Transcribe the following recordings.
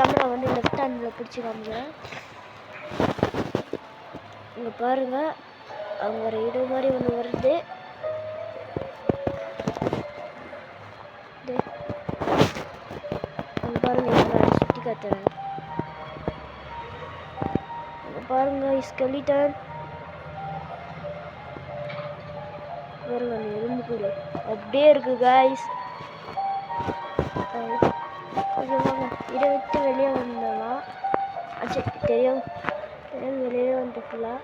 Camera வந்து left handle பிடிச்சி காமிக்கிறேன். இங்கே பாருங்கள், அவங்க ரைடு மாதிரி ஒன்று வருது. அங்கே பாருங்கள், நான் சுற்றி காத்துறேன். அங்கே பாருங்கள், ஸ்கெலிட்டன் பாருங்க, அந்த எலும்பு கூடு அப்படியே இருக்கு கைஸ். ஓகே வாங்க, இதை விட்டு வெளியே வந்தோம்னா தெரியும் வெளியே வந்து ஃபுல்லாக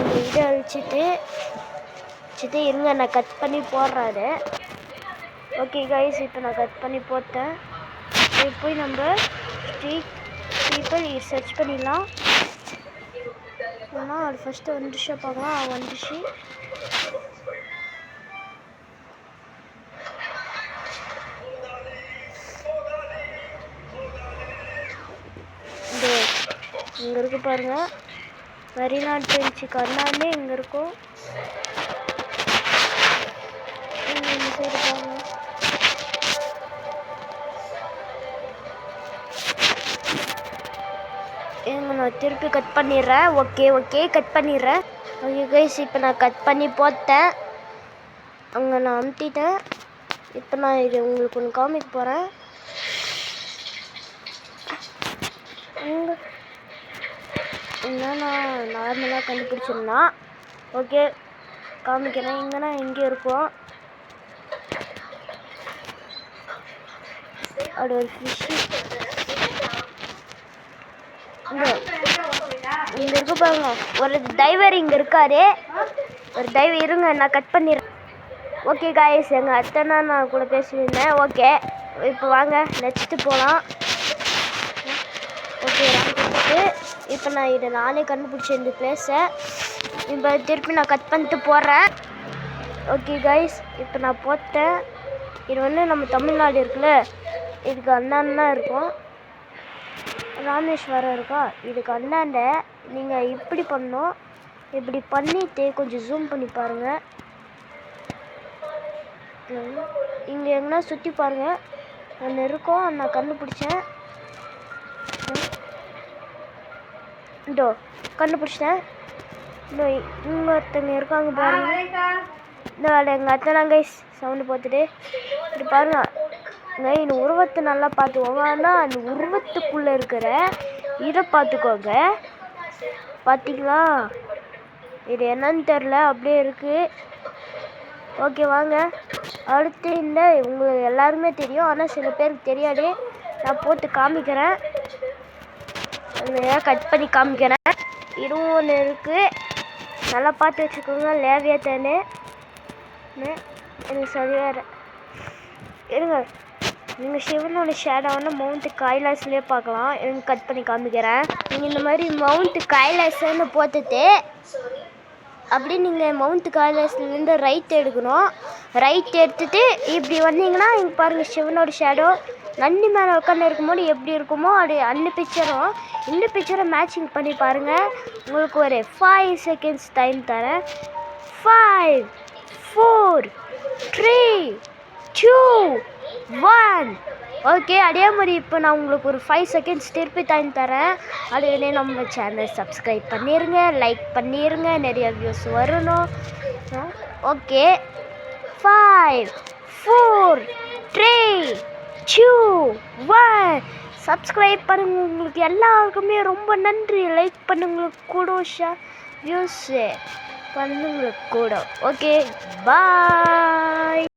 இந்த இதை அழிச்சிட்டு இருங்க, நான் கட் பண்ணி போடுறாரு. ஓகே கைஸ், இப்போ நான் கட் பண்ணி போட்டேன். போய் நம்ம ஸ்ட்ரீட் பீப்புள் சர்ச் பண்ணிடலாம். ஆனால் அது ஃபஸ்ட்டு வந்துடுச்சு பார்க்கலாம். வந்துடுச்சு. இங்கே இருக்கு பாருங்க, மெரினா ட்ரென்ச் கண்ணாமே இங்கே இருக்கும். இந்த சைடு பாருங்க, நான் திருப்பி கட் பண்ணிடுறேன். ஓகே கட் பண்ணிடுறேன். ஓகே கைஸ், இப்போ நான் கட் பண்ணி போட்டேன். அங்கே நான் அமுத்திட்டேன். இப்போ நான் இது உங்களுக்கு ஒன்று காமிக்க போகிறேன். என்னன்னா நார்மலாக கண்டுபிடிச்சிருந்தா ஓகே காமிக்கிறேன். இங்கன்னா எங்கே இருக்கும் அது ஒரு ஃபிஷ்ஷு இங்கே இருக்கு பாருங்க. ஒரு டைவர் இங்கே இருக்காரு. ஒரு டைவர் இருங்க, நான் கட் பண்ணிடுறேன். ஓகே காய்ஸ், எங்கள் அத்தனை நான் கூட பேசியிருந்தேன். ஓகே, இப்போ வாங்க நெக்ஸ்ட்டு போகலாம். ஓகே, இப்போ நான் இதை நானே கண்டுபிடிச்சேன் இந்த பிளேஸை. இப்போ திருப்பி நான் கட் பண்ணிட்டு போடுறேன். ஓகே கைஸ், இப்போ நான் போட்டேன். இது வந்து நம்ம தமிழ்நாடு இருக்குல்ல, இதுக்கு அண்ணான்னா இருக்கும், ராமேஸ்வரம் இருக்கா, இதுக்கு அண்ணாண்ட நீங்கள் இப்படி பண்ணணும். இப்படி பண்ணிவிட்டு கொஞ்சம் ஜூம் பண்ணி பாருங்கள். இங்கே எங்கன்னா சுற்றி பாருங்கள், ஒன்று இருக்கும். நான் கண்டுபிடிச்சேன். இதோ கண்டுபிடிச்சிட்டேன். இதோ இங்கே ஒருத்தங்க இருக்காங்க பாருங்க. இந்த வேலை எங்கள் அத்தனை கைஸ் சவுண்டு பார்த்துட்டு இப்படி பாருங்க. இந்த உருவத்தை நல்லா பார்த்துக்கோங்க. ஆனால் அந்த உருவத்துக்குள்ளே இருக்கிற இதை பார்த்துக்கோங்க. பார்த்தீங்களா, இது என்னன்னு தெரில, அப்படியே இருக்குது. ஓகே வாங்க அடுத்து. இந்த உங்களுக்கு எல்லாருமே தெரியும், ஆனால் சில பேருக்கு தெரியாது. நான் போட்டு காமிக்கிறேன், கட் பண்ணி காமிக்கிறேன். இதுவும் ஒன்று இருக்குது, நல்லா பார்த்து வச்சுக்கோங்க. லேவியாத்தானு எனக்கு சரியாக இருங்க. நீங்கள் சிவனோட ஷேடோன்னு மவுண்ட் கைலாஸ்லேயே பார்க்கலாம். எனக்கு கட் பண்ணி காமிக்கிறேன். நீங்கள் இந்த மாதிரி மவுண்ட் கைலாஸ்ன்னு போட்டுட்டு அப்படி நீங்கள் மவுண்ட் கைலாஸ்லேருந்து ரைட் எடுக்கணும். ரைட் எடுத்துகிட்டு இப்படி வந்தீங்கன்னா இங்கே பாருங்கள், சிவனோட ஷேடோ நந்தி மேலே உட்காந்து இருக்கும்போது எப்படி இருக்குமோ அது அந்த பிக்சரும் இந்த பிக்சரை மேட்சிங் பண்ணி பாருங்கள். உங்களுக்கு ஒரு 5 செகண்ட்ஸ் டைம் தரேன். 5 4 3 2 1. ஓகே, அதே மாதிரி இப்போ நான் உங்களுக்கு ஒரு 5 செகண்ட்ஸ் திருப்பி டைம் தரேன். அதுவே நம்ம சேனல் சப்ஸ்கிரைப் பண்ணிடுங்க, லைக் பண்ணிடுங்க, நிறைய வியூஸ் வரணும். ஓகே, 5 4 3 2 1. சப்ஸ்கிரைப் பண்ணுங்க. உங்களுக்கு எல்லாருக்குமே ரொம்ப நன்றி. லைக் பண்ணுங்களுக்கு கூட, ஷேர் வியூஸ் பண்ணுங்களுக்கு கூட. ஓகே, பாய்.